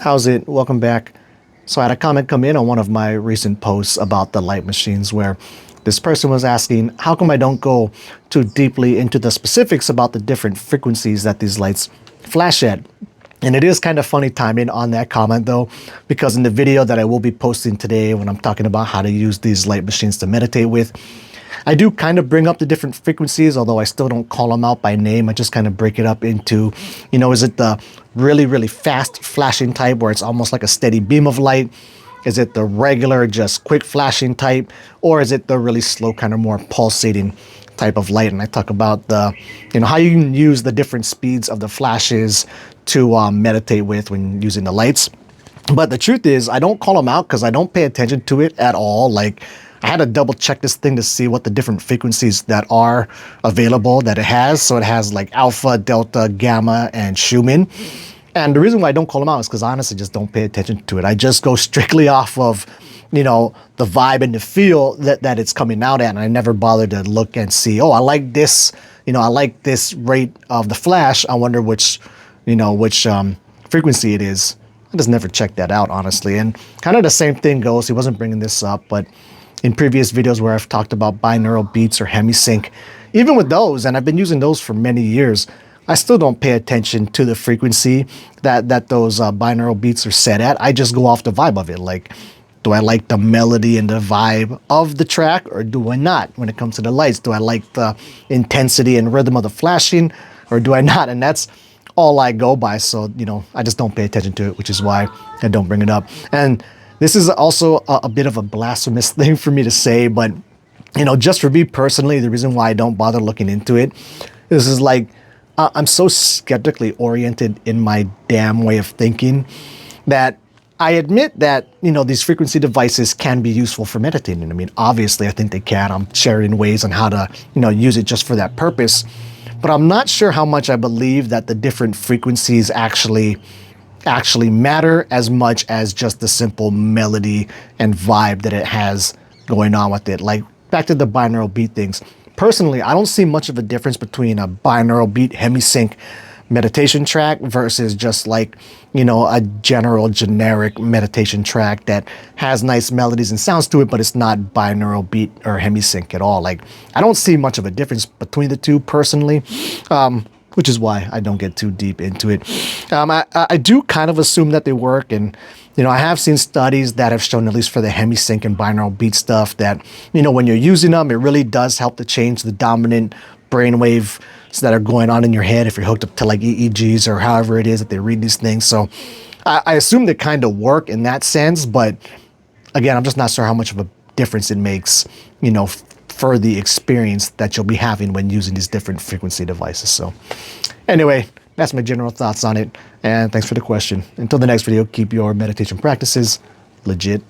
How's it? Welcome back. So I had a comment come in on one of my recent posts about the light machines where this person was asking, how come I don't go too deeply into the specifics about the different frequencies that these lights flash at? And it is kind of funny timing on that comment though, because in the video that I will be posting today when I'm talking about how to use these light machines to meditate with, I do kind of bring up the different frequencies, although I still don't call them out by name. I just kind of break it up into, is it the really, really fast flashing type where it's almost like a steady beam of light? Is it the regular, just quick flashing type? Or is it the really slow, kind of more pulsating type of light? And I talk about how you can use the different speeds of the flashes to meditate with when using the lights. But the truth is, I don't call them out because I don't pay attention to it at all. Like, I had to double check this thing to see what the different frequencies that are available that it has. So it has like alpha, delta, gamma, and Schumann. And the reason why I don't call them out is because I honestly just don't pay attention to it. I just go strictly off of, the vibe and the feel that it's coming out at. And I never bother to look and see, oh, I like this, I like this rate of the flash. I wonder which frequency it is. I just never checked that out, honestly. And kind of the same thing goes, he wasn't bringing this up, but in previous videos where I've talked about binaural beats or hemisync, even with those, and I've been using those for many years, I still don't pay attention to the frequency that those binaural beats are set at. I just go off the vibe of it. Like, do I like the melody and the vibe of the track, or do I not? When it comes to the lights, do I like the intensity and rhythm of the flashing, or do I not? And that's all I go by. So, I just don't pay attention to it, which is why I don't bring it up. And this is also a bit of a blasphemous thing for me to say, but, just for me personally, the reason why I don't bother looking into it is like, I'm so skeptically oriented in my damn way of thinking that I admit that, these frequency devices can be useful for meditating. I mean, obviously, I think they can. I'm sharing ways on how to, use it just for that purpose. But I'm not sure how much I believe that the different frequencies actually matter as much as just the simple melody and vibe that it has going on with it. Like, back to the binaural beat things. Personally, I don't see much of a difference between a binaural beat hemisync meditation track versus just like, a generic meditation track that has nice melodies and sounds to it, but it's not binaural beat or hemisync at all. Like, I don't see much of a difference between the two personally. Which is why I don't get too deep into it. I do kind of assume that they work, and I have seen studies that have shown, at least for the hemisync and binaural beat stuff, that when you're using them, it really does help to change the dominant brainwave that are going on in your head if you're hooked up to like EEGs or however it is that they read these things. So I assume they kind of work in that sense, but again, I'm just not sure how much of a difference it makes, for the experience that you'll be having when using these different frequency devices. So anyway, that's my general thoughts on it. And thanks for the question. Until the next video, keep your meditation practices legit.